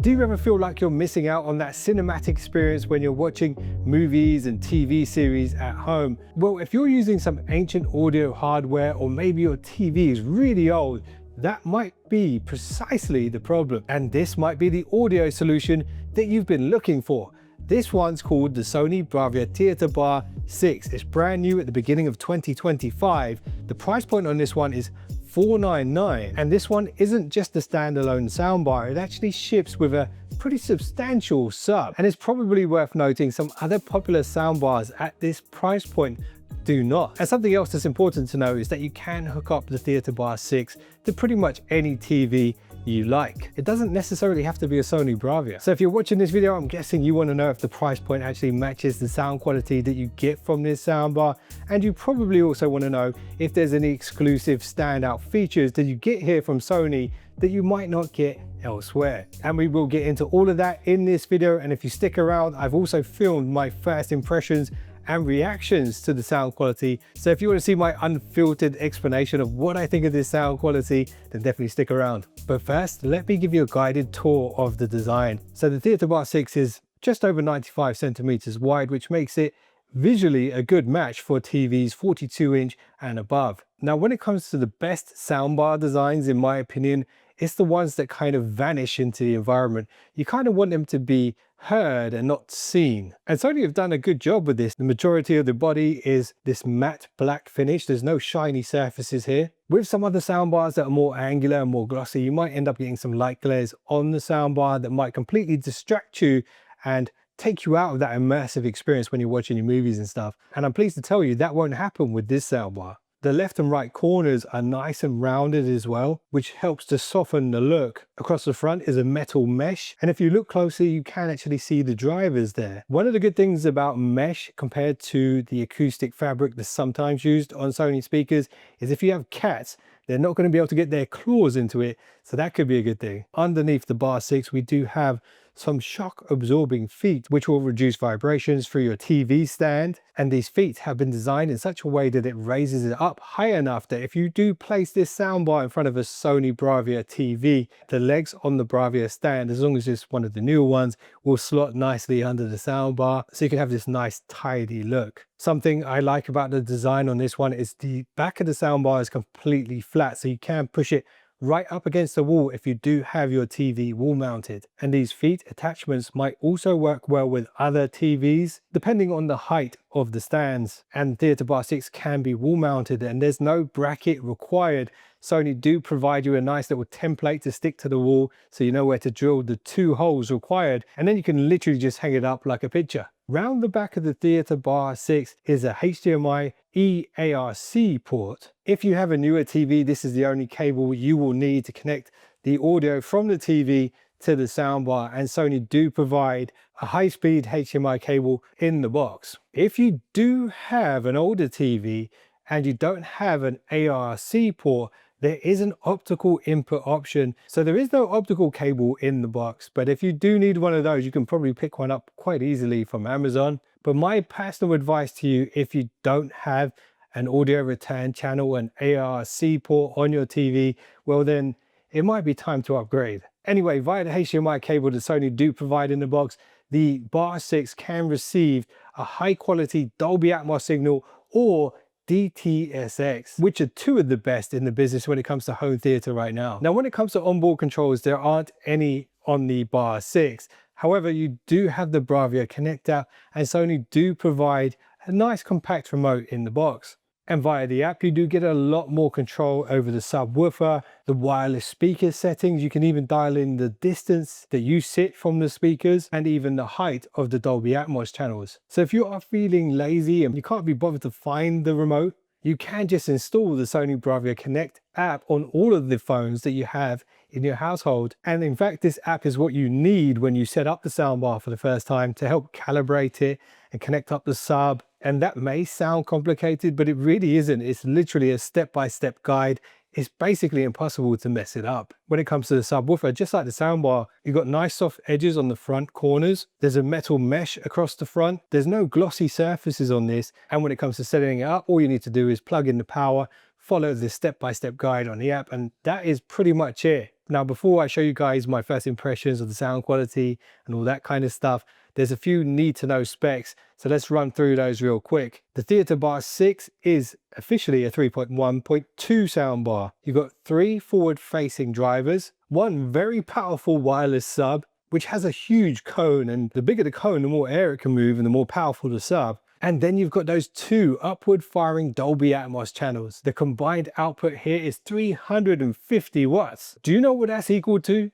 Do you ever feel like you're missing out on that cinematic experience when you're watching movies and TV series at home? Well, if you're using some ancient audio hardware, or maybe your TV is really old, that might be precisely the problem. And this might be the audio solution that you've been looking for. This one's called the Sony Bravia Theatre Bar 6. It's brand new at the beginning of 2025. The price point on this one is $499, and this one isn't just a standalone soundbar. It actually ships with a pretty substantial sub, and it's probably worth noting some other popular soundbars at this price point do not. And something else that's important to know is that you can hook up the Theatre Bar 6 to pretty much any TV you like. It doesn't necessarily have to be a Sony Bravia. So if you're watching this video, I'm guessing you want to know if the price point actually matches the sound quality that you get from this soundbar, and you probably also want to know if there's any exclusive standout features that you get here from Sony that you might not get elsewhere. And we will get into all of that in this video, and if you stick around, I've also filmed my first impressions and reactions to the sound quality. So if you want to see my unfiltered explanation of what I think of this sound quality, then definitely stick around. But first, let me give you a guided tour of the design. So the Theatre Bar 6 is just over 95 centimeters wide, which makes it visually a good match for TVs 42-inch and above. Now, when it comes to the best soundbar designs, in my opinion, it's the ones that kind of vanish into the environment. You kind of want them to be heard and not seen. And Sony have done a good job with this. The majority of the body is this matte black finish. There's no shiny surfaces here. With some other soundbars that are more angular and more glossy, you might end up getting some light glares on the soundbar that might completely distract you and take you out of that immersive experience when you're watching your movies and stuff. And I'm pleased to tell you that won't happen with this soundbar. The left and right corners are nice and rounded as well, which helps to soften the look. Across the front is a metal mesh, and if you look closely, you can actually see the drivers there. One of the good things about mesh compared to the acoustic fabric that's sometimes used on Sony speakers is if you have cats, they're not going to be able to get their claws into it, so that could be a good thing. Underneath the Bar 6, we do have some shock absorbing feet, which will reduce vibrations through your TV stand. And these feet have been designed in such a way that it raises it up high enough that if you do place this soundbar in front of a Sony Bravia TV, the legs on the Bravia stand, as long as it's one of the newer ones, will slot nicely under the soundbar, so you can have this nice tidy look. Something I like about the design on this one is the back of the soundbar is completely flat, so you can push it right up against the wall if you do have your TV wall mounted. And these feet attachments might also work well with other TVs depending on the height of the stands. And Theatre Bar 6 can be wall mounted, and there's no bracket required. Sony do provide you a nice little template to stick to the wall, so you know where to drill the 2 holes required, and then you can literally just hang it up like a picture. Round the back of the Theatre Bar 6 is a HDMI eARC port. If you have a newer TV, this is the only cable you will need to connect the audio from the TV to the soundbar, and Sony do provide a high-speed HDMI cable in the box. If you do have an older TV and you don't have an ARC port, there is an optical input option. So there is no optical cable in the box, but if you do need one of those, you can probably pick one up quite easily from Amazon. But my personal advice to you, if you don't have an audio return channel and ARC port on your TV, well then it might be time to upgrade. Anyway, via the HDMI cable that Sony do provide in the box, the Bar 6 can receive a high quality Dolby Atmos signal or DTSX, which are 2 of the best in the business when it comes to home theater right now. Now, when it comes to onboard controls, there aren't any on the Bar 6. However, you do have the Bravia connector, and Sony do provide a nice compact remote in the box. And via the app, you do get a lot more control over the subwoofer, the wireless speaker settings. You can even dial in the distance that you sit from the speakers and even the height of the Dolby Atmos channels. So if you are feeling lazy and you can't be bothered to find the remote, you can just install the Sony Bravia Connect app on all of the phones that you have in your household. And in fact, this app is what you need when you set up the soundbar for the first time to help calibrate it and connect up the sub. And that may sound complicated, but it really isn't. It's literally a step-by-step guide. It's basically impossible to mess it up. When it comes to the subwoofer, just like the soundbar, you've got nice soft edges on the front corners. There's a metal mesh across the front. There's no glossy surfaces on this. And when it comes to setting it up, all you need to do is plug in the power, follow the step-by-step guide on the app, and that is pretty much it. Now, before I show you guys my first impressions of the sound quality and all that kind of stuff, there's a few need to know specs. So let's run through those real quick. The Theatre Bar 6 is officially a 3.1.2 soundbar. You've got 3 forward-facing drivers, 1 very powerful wireless sub, which has a huge cone, and the bigger the cone, the more air it can move and the more powerful the sub. And then you've got those 2 upward firing Dolby Atmos channels. The combined output here is 350 watts. Do you know what that's equal to?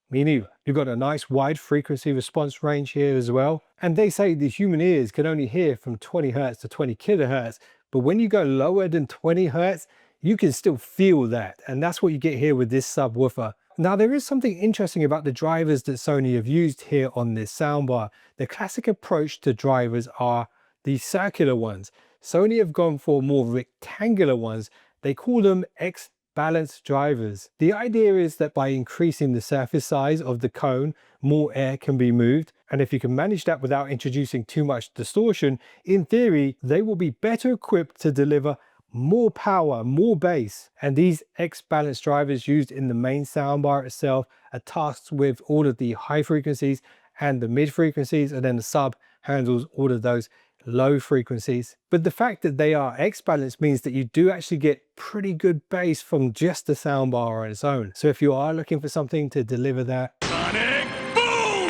Me neither. You've got a nice wide frequency response range here as well. And they say the human ears can only hear from 20 Hertz to 20 kilohertz. But when you go lower than 20 Hertz, you can still feel that. And that's what you get here with this subwoofer. Now, there is something interesting about the drivers that Sony have used here on this soundbar. The classic approach to drivers are the circular ones. Sony have gone for more rectangular ones. They call them X-balanced drivers. The idea is that by increasing the surface size of the cone, more air can be moved. And if you can manage that without introducing too much distortion, in theory, they will be better equipped to deliver more power, more bass. And these X-balanced drivers used in the main soundbar itself are tasked with all of the high frequencies and the mid frequencies, and then the sub handles all of those low frequencies. But the fact that they are X-balanced means that you do actually get pretty good bass from just the soundbar on its own. So if you are looking for something to deliver that sonic boom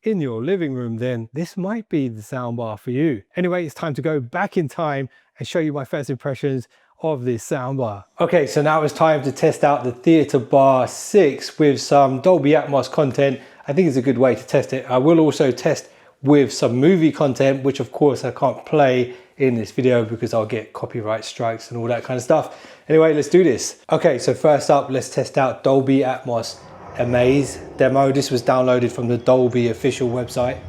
in your living room, then this might be the soundbar for you. Anyway, it's time to go back in time and show you my first impressions of this soundbar. Okay, so now it's time to test out the Theatre Bar 6 with some Dolby Atmos content. I think it's a good way to test it. I will also test with some movie content, which of course I can't play in this video because I'll get copyright strikes and all that kind of stuff. Anyway, let's do this. Okay, so first up, let's test out Dolby Atmos Amaze demo. This was downloaded from the Dolby official website.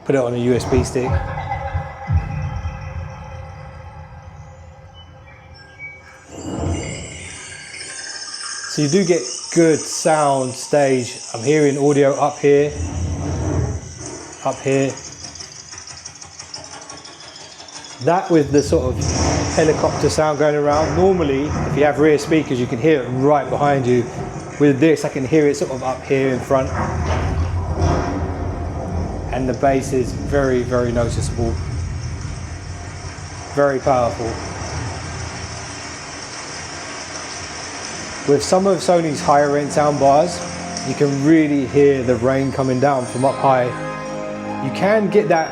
Put it on a USB stick. So you do get good sound stage. I'm hearing audio up here, up here. That with the sort of helicopter sound going around. Normally, if you have rear speakers, you can hear it right behind you. With this, I can hear it sort of up here in front. And the bass is very, very noticeable. Very powerful. With some of Sony's higher end soundbars, you can really hear the rain coming down from up high. You can get that,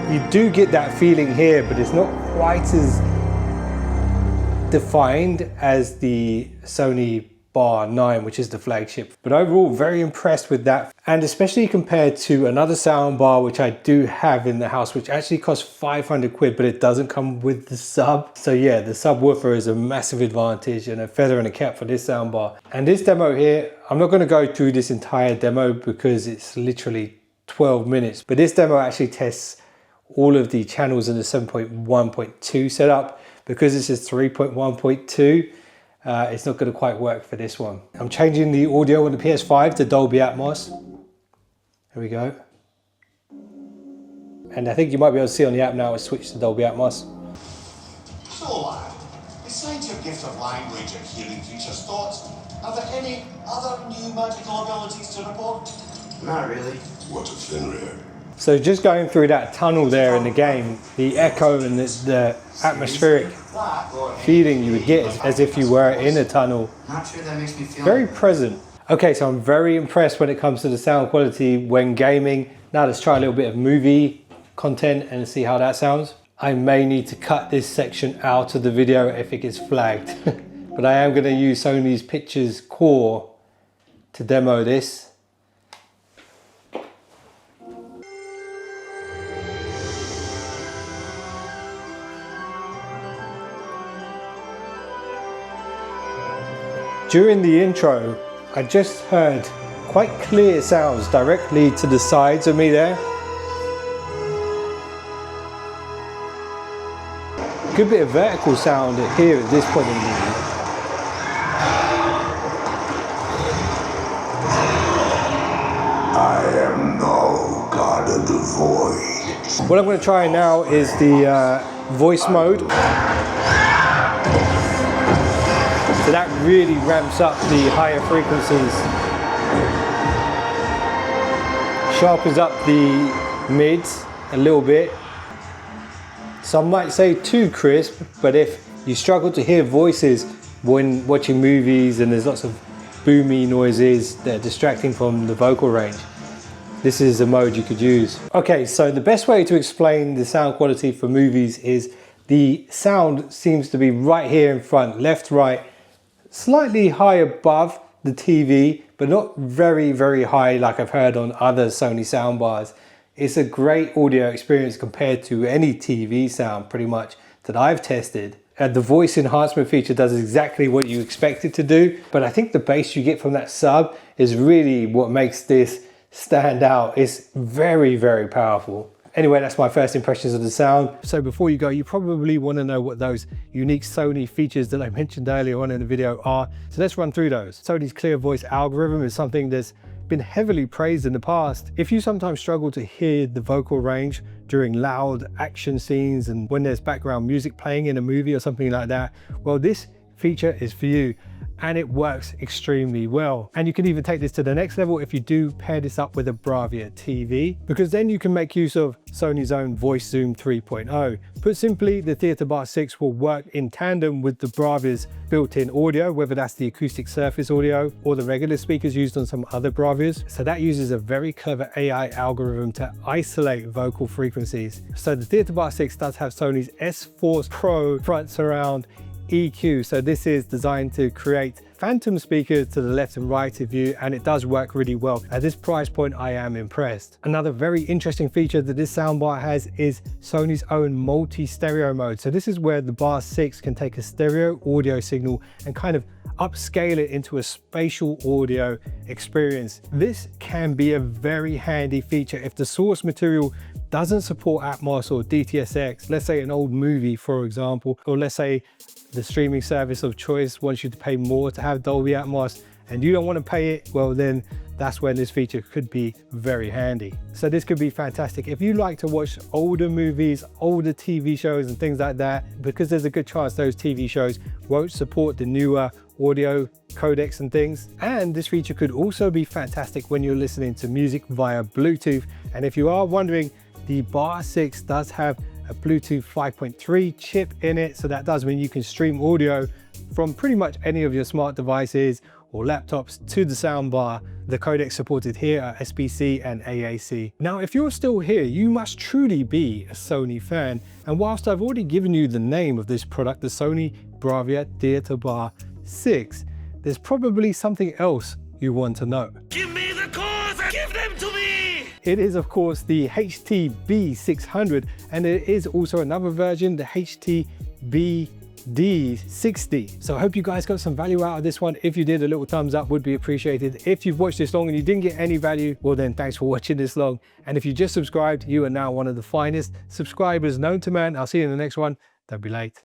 you do get that feeling here, but it's not quite as defined as the Sony Bar 9, which is the flagship. But overall, very impressed with that. And especially compared to another soundbar, which I do have in the house, which actually costs 500 quid, but it doesn't come with the sub. So yeah, the subwoofer is a massive advantage and a feather in the cap for this soundbar. And this demo here, I'm not going to go through this entire demo because it's literally 12 minutes. But this demo actually tests all of the channels in the 7.1.2 setup. Because this is 3.1.2, it's not going to quite work for this one. I'm changing the audio on the PS5 to Dolby Atmos. Here we go. And I think you might be able to see on the app now it's switched to Dolby Atmos. So lad, besides your gift of language and hearing creatures' thoughts, are there any other new magical abilities to report? Not really. What a Fenrir. So just going through that tunnel there in the game, the echo and the atmospheric feeling you would get is as if you were in a tunnel. Not sure that makes me feel very present. Okay, so I'm very impressed when it comes to the sound quality when gaming. Now let's try a little bit of movie content and see how that sounds. I may need to cut this section out of the video if it gets flagged. But I am going to use Sony's Pictures Core to demo this. During the intro, I just heard quite clear sounds directly to the sides of me there. Good bit of vertical sound here at this point in the movie. I am no god of the void. What I'm going to try now is the voice mode. So that really ramps up the higher frequencies. Sharpens up the mids a little bit. Some might say too crisp, but if you struggle to hear voices when watching movies and there's lots of boomy noises that are distracting from the vocal range, this is a mode you could use. Okay, so the best way to explain the sound quality for movies is the sound seems to be right here in front, left, right, slightly high above the TV, but not very, very high like I've heard on other Sony soundbars. It's a great audio experience compared to any TV sound pretty much that I've tested. The voice enhancement feature does exactly what you expect it to do, but I think the bass you get from that sub is really what makes this stand out. It's very, very powerful. Anyway, that's my first impressions of the sound. So before you go, you probably want to know what those unique Sony features that I mentioned earlier on in the video are. So let's run through those. Sony's clear voice algorithm is something that's been heavily praised in the past. If you sometimes struggle to hear the vocal range during loud action scenes and when there's background music playing in a movie or something like that, well, this feature is for you. And it works extremely well. And you can even take this to the next level if you do pair this up with a Bravia TV, because then you can make use of Sony's own Voice Zoom 3.0. Put simply, the Theatre Bar 6 will work in tandem with the Bravia's built-in audio, whether that's the acoustic surface audio or the regular speakers used on some other Bravias. So that uses a very clever AI algorithm to isolate vocal frequencies. So the Theatre Bar 6 does have Sony's S4 Pro front surround EQ. So this is designed to create phantom speakers to the left and right of you, and it does work really well. At this price point, I am impressed. Another very interesting feature that this soundbar has is Sony's own multi-stereo mode. So this is where the Bar 6 can take a stereo audio signal and kind of upscale it into a spatial audio experience. This can be a very handy feature if the source material doesn't support Atmos or DTSX, let's say an old movie, for example, or let's say the streaming service of choice wants you to pay more to have Dolby Atmos and you don't want to pay it, well then that's when this feature could be very handy. So this could be fantastic if you like to watch older movies, older TV shows and things like that, because there's a good chance those TV shows won't support the newer audio codecs and things. And this feature could also be fantastic when you're listening to music via Bluetooth. And if you are wondering, the Bar 6 does have a Bluetooth 5.3 chip in it, so that does mean you can stream audio from pretty much any of your smart devices or laptops to the soundbar. The codecs supported here are SBC and AAC. Now, if you're still here, you must truly be a Sony fan. And whilst I've already given you the name of this product, the Sony Bravia Theatre Bar 6, there's probably something else you want to know. Give me the cause, give them to me! It is, of course, the HTB600, and there is also another version, the HTB-D60. So I hope you guys got some value out of this one. If you did, a little thumbs up would be appreciated. If you've watched this long and you didn't get any value, well then thanks for watching this long. And if you just subscribed, you are now one of the finest subscribers known to man. I'll see you in the next one. Don't be late.